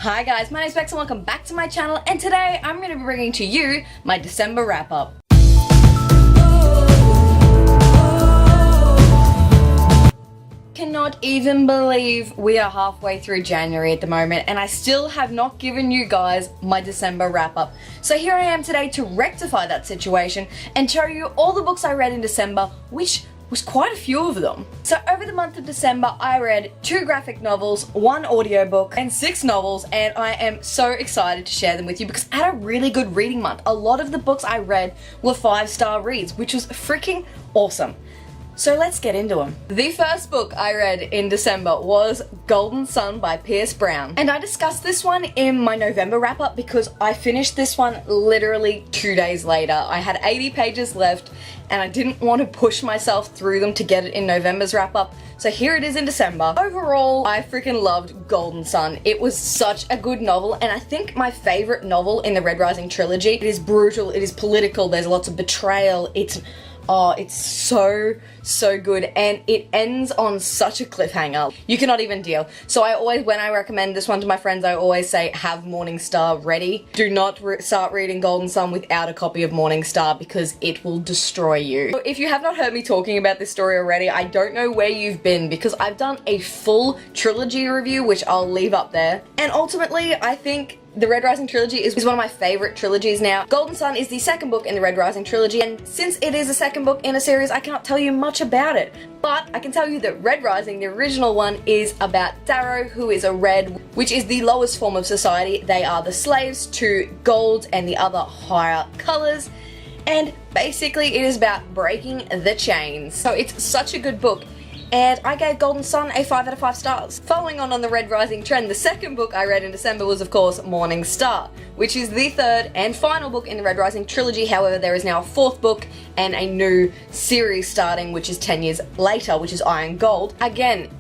Hi guys, my name is Bex and welcome back to my channel, and today I'm going to be bringing to you my December wrap-up. Cannot even believe we are halfway through January at the moment and I still have not given you guys my December wrap-up. So here I am today to rectify that situation and show you all the books I read in December, which was quite a few of them. So over the month of December, I read 2 graphic novels, 1 audiobook, and 6 novels, and I am so excited to share them with you because I had a really good reading month. A lot of the books I read were 5-star reads, which was freaking awesome. So let's get into them. The first book I read in December was Golden Sun by Pierce Brown. And I discussed this one in my November wrap-up because I finished this one literally 2 days later. I had 80 pages left and I didn't want to push myself through them to get it in November's wrap-up. So here it is in December. Overall, I freaking loved Golden Sun. It was such a good novel, and I think my favorite novel in the Red Rising trilogy. It is brutal, it is political, there's lots of betrayal, it's so good, and it ends on such a cliffhanger. You cannot even deal. So when I recommend this one to my friends, I always say have Morningstar ready. Do not start reading Golden Sun without a copy of Morningstar because it will destroy you. So if you have not heard me talking about this story already, I don't know where you've been because I've done a full trilogy review, which I'll leave up there. And ultimately, I think the Red Rising trilogy is one of my favorite trilogies now. Golden Sun is the second book in the Red Rising trilogy, and since it is a second book in a series, I cannot tell you much about it. But I can tell you that Red Rising, the original one, is about Darrow, who is a red, which is the lowest form of society. They are the slaves to gold and the other higher colors. And basically it is about breaking the chains. So it's such a good book. And I gave Golden Sun a 5 out of 5 stars. Following on the Red Rising trend, the second book I read in December was of course Morningstar, which is the third and final book in the Red Rising trilogy. However, there is now a 4th book and a new series starting, which is 10 years later, which is Iron Gold. Again,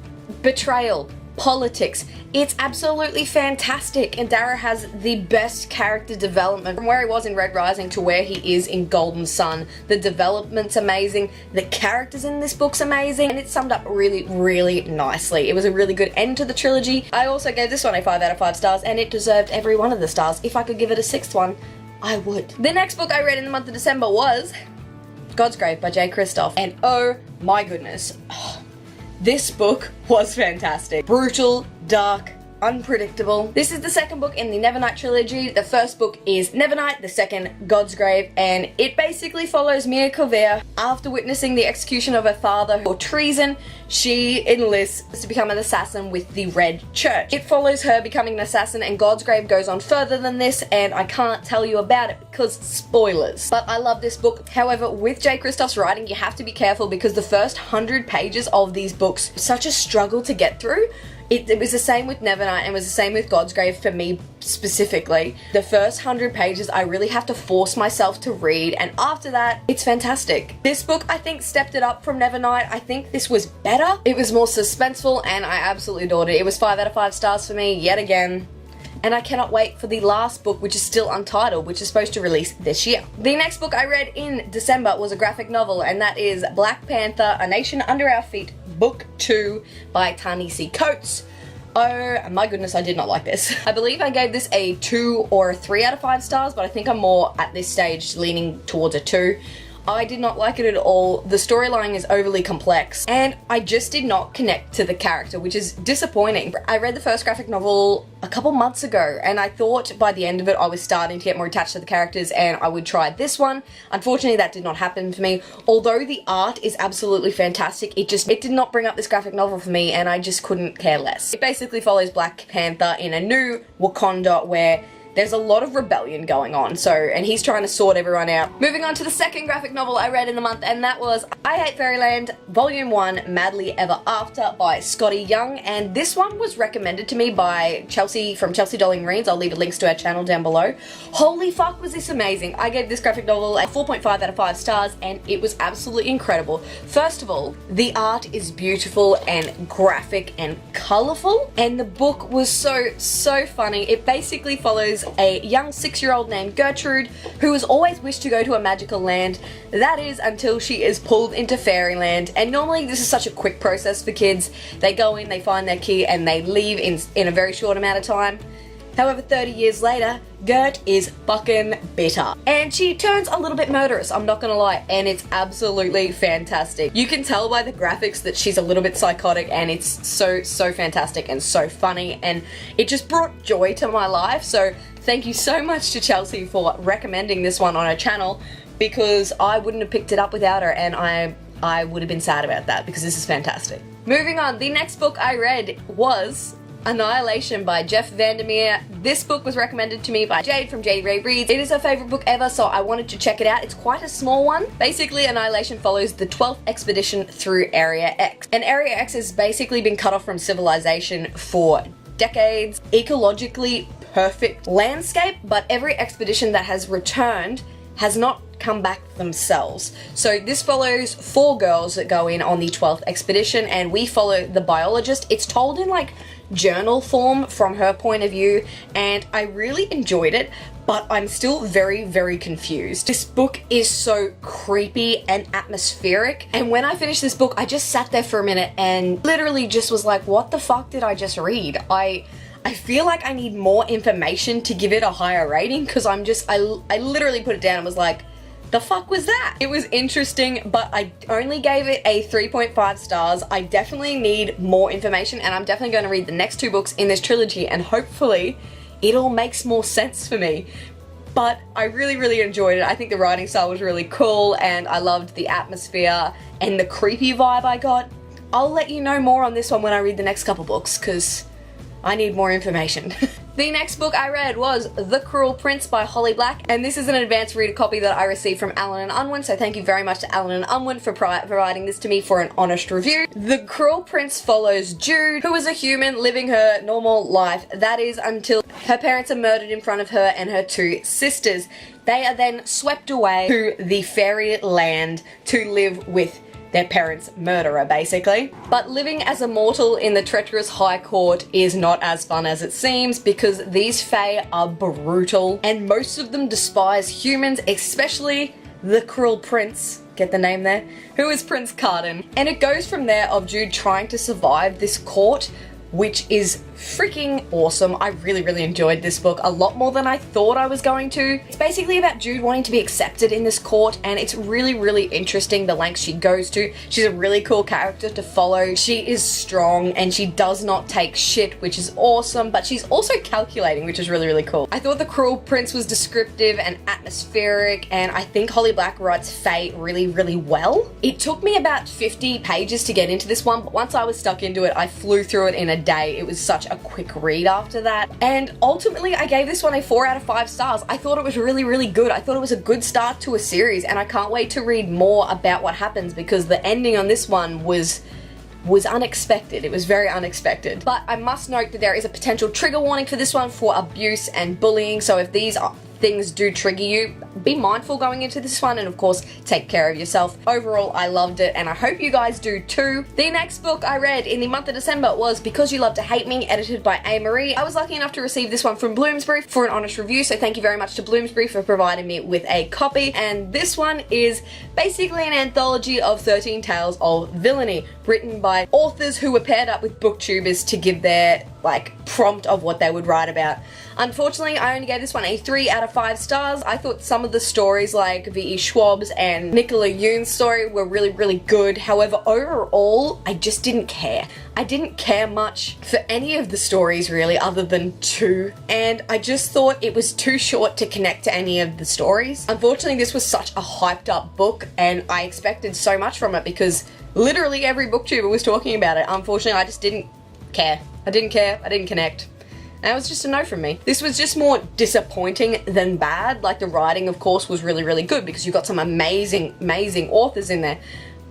betrayal, politics, it's absolutely fantastic, and Darrow has the best character development from where he was in Red Rising to where he is in Golden Sun. The development's amazing, the characters in this book's amazing, and it's summed up really, really nicely. It was a really good end to the trilogy. I also gave this one a 5 out of 5 stars, and it deserved every one of the stars. If I could give it a 6th one, I would. The next book I read in the month of December was God's Grave by J. Kristoff, and oh my goodness. This book was fantastic. Brutal, dark, unpredictable. This is the second book in the Nevernight trilogy. The first book is Nevernight, the second God's Grave, and it basically follows Mia Kuvere. After witnessing the execution of her father for treason, she enlists to become an assassin with the Red Church. It follows her becoming an assassin, and God's Grave goes on further than this, and I can't tell you about it because spoilers. But I love this book. However, with J. Kristoff's writing, you have to be careful because the first 100 pages of these books, such a struggle to get through. It was the same with Nevernight and it was the same with God's Grave for me specifically. The first 100 pages I really have to force myself to read, and after that it's fantastic. This book I think stepped it up from Nevernight. I think this was better. It was more suspenseful and I absolutely adored it. It was 5 out of 5 stars for me yet again. And I cannot wait for the last book, which is still untitled, which is supposed to release this year. The next book I read in December was a graphic novel, and that is Black Panther, A Nation Under Our Feet, Book 2 by Ta-Nehisi Coates. Oh my goodness, I did not like this. I believe I gave this a 2 or a 3 out of 5 stars, but I think I'm more at this stage leaning towards a 2. I did not like it at all. The storyline is overly complex and I just did not connect to the character, which is disappointing. I read the first graphic novel a couple months ago and I thought by the end of it I was starting to get more attached to the characters and I would try this one. Unfortunately, that did not happen for me. Although the art is absolutely fantastic, it did not bring up this graphic novel for me and I just couldn't care less. It basically follows Black Panther in a new Wakanda where there's a lot of rebellion going on, and he's trying to sort everyone out. Moving on to the second graphic novel I read in the month, and that was I Hate Fairyland, Volume 1, Madly Ever After by Scotty Young, and this one was recommended to me by Chelsea from Chelsea Dolling Reads. I'll leave links to our channel down below. Holy fuck, was this amazing. I gave this graphic novel a 4.5 out of 5 stars, and it was absolutely incredible. First of all, the art is beautiful and graphic and colourful, and the book was so funny. It basically follows a young 6-year-old named Gertrude who has always wished to go to a magical land. That is until she is pulled into Fairyland, and normally this is such a quick process for kids. They go in, they find their key, and they leave in a very short amount of time. However, 30 years later, Gert is fucking bitter. And she turns a little bit murderous, I'm not gonna lie, and it's absolutely fantastic. You can tell by the graphics that she's a little bit psychotic, and it's so fantastic and so funny, and it just brought joy to my life. So thank you so much to Chelsea for recommending this one on her channel, because I wouldn't have picked it up without her, and I would have been sad about that, because this is fantastic. Moving on, the next book I read was Annihilation by Jeff Vandermeer. This book was recommended to me by Jade from Jade Ray Reads. It is her favourite book ever, so I wanted to check it out. It's quite a small one. Basically, Annihilation follows the 12th expedition through Area X. And Area X has basically been cut off from civilization for decades. Ecologically perfect landscape, but every expedition that has returned has not come back themselves. So this follows 4 girls that go in on the 12th expedition, and we follow the biologist. It's told in like journal form from her point of view, and I really enjoyed it, but I'm still very confused. This book is so creepy and atmospheric, and when I finished this book, I just sat there for a minute and literally just was like, what the fuck did I just read? I feel like I need more information to give it a higher rating, because I literally put it down and was like, the fuck was that? It was interesting, but I only gave it a 3.5 stars. I definitely need more information, and I'm definitely going to read the next 2 books in this trilogy, and hopefully it all makes more sense for me. But I really enjoyed it. I think the writing style was really cool, and I loved the atmosphere and the creepy vibe I got. I'll let you know more on this one when I read the next couple books, because I need more information. The next book I read was The Cruel Prince by Holly Black, and this is an advanced reader copy that I received from Allen and Unwin, so thank you very much to Allen and Unwin for providing this to me for an honest review. The Cruel Prince follows Jude, who is a human living her normal life, that is until her parents are murdered in front of her and her 2 sisters. They are then swept away to the fairyland to live with their parents' murderer, basically. But living as a mortal in the treacherous High Court is not as fun as it seems, because these fae are brutal, and most of them despise humans, especially the Cruel Prince, get the name there, who is Prince Carden. And it goes from there of Jude trying to survive this court, which is freaking awesome. I really enjoyed this book a lot more than I thought I was going to. It's basically about Jude wanting to be accepted in this court, and it's really interesting the lengths she goes to. She's a really cool character to follow. She is strong and she does not take shit, which is awesome, but she's also calculating, which is really cool. I thought The Cruel Prince was descriptive and atmospheric, and I think Holly Black writes fae really well. It took me about 50 pages to get into this one, but once I was stuck into it, I flew through it in a day. It was such a quick read after that, and ultimately I gave this one a 4 out of 5 stars. I thought it was really good. I thought it was a good start to a series, and I can't wait to read more about what happens, because the ending on this one was unexpected. It was very unexpected. But I must note that there is a potential trigger warning for this one for abuse and bullying, so if these things do trigger you, be mindful going into this one, and of course take care of yourself. Overall, I loved it, and I hope you guys do too. The next book I read in the month of December was Because You Love to Hate Me, edited by A. Marie. I was lucky enough to receive this one from Bloomsbury for an honest review, so thank you very much to Bloomsbury for providing me with a copy. And this one is basically an anthology of 13 tales of villainy, written by authors who were paired up with booktubers to give their prompt of what they would write about. Unfortunately, I only gave this one a 3 out of 5 stars. I thought some of the stories like V.E. Schwab's and Nicola Yoon's story were really good. However, overall, I just didn't care. I didn't care much for any of the stories really, other than 2, and I just thought it was too short to connect to any of the stories. Unfortunately, this was such a hyped up book, and I expected so much from it because literally every booktuber was talking about it. Unfortunately, I just didn't care. I didn't care, I didn't connect. And it was just a no from me. This was just more disappointing than bad. Like, the writing, of course, was really good because you got some amazing authors in there.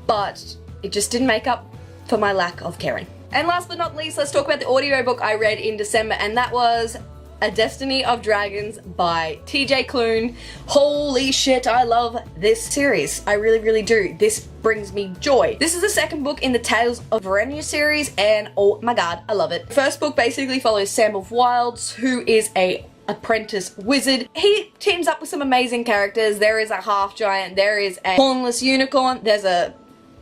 But it just didn't make up for my lack of caring. And last but not least, let's talk about the audiobook I read in December, and that was A Destiny of Dragons by TJ Klune. Holy shit, I love this series. I really do. This brings me joy. This is the second book in the Tales of Verenia series, and oh my god, I love it. The first book basically follows Sam of Wilds, who is a apprentice wizard. He teams up with some amazing characters. There is a half giant, there is a hornless unicorn, there's a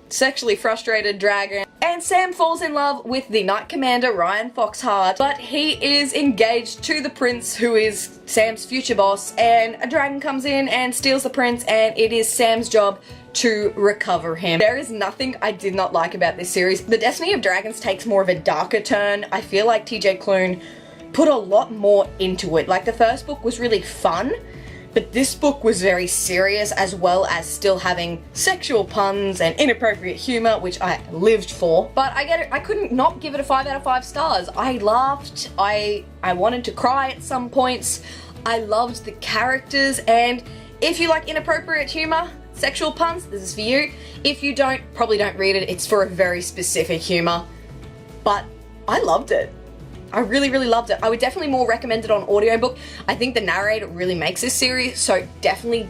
sexually frustrated dragon, And Sam falls in love with the Knight Commander, Ryan Foxheart, but he is engaged to the prince, who is Sam's future boss, and a dragon comes in and steals the prince, and it is Sam's job to recover him. There is nothing I did not like about this series. The Destiny of Dragons takes more of a darker turn. I feel like TJ Klune put a lot more into it. Like, the first book was really fun, but this book was very serious, as well as still having sexual puns and inappropriate humor, which I lived for. But I get it, I couldn't not give it a 5 out of 5 stars. I laughed, I wanted to cry at some points, I loved the characters, and if you like inappropriate humor, sexual puns, this is for you. If you don't, probably don't read it, it's for a very specific humor. But I loved it. I really, really loved it. I would definitely more recommend it on audiobook. I think the narrator really makes this series, so definitely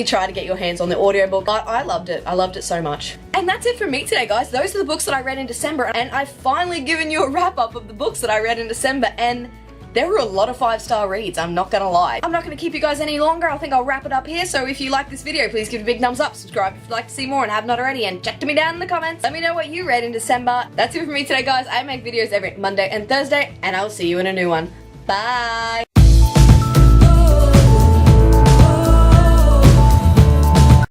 try to get your hands on the audiobook. But I loved it. I loved it so much. And that's it for me today, guys. Those are the books that I read in December, and I've finally given you a wrap-up of the books that I read in December, and there were a lot of 5-star reads, I'm not gonna lie. I'm not gonna keep you guys any longer. I think I'll wrap it up here. So if you like this video, please give it a big thumbs up, subscribe if you'd like to see more and have not already, and chat to me down in the comments. Let me know what you read in December. That's it for me today, guys. I make videos every Monday and Thursday, and I'll see you in a new one. Bye!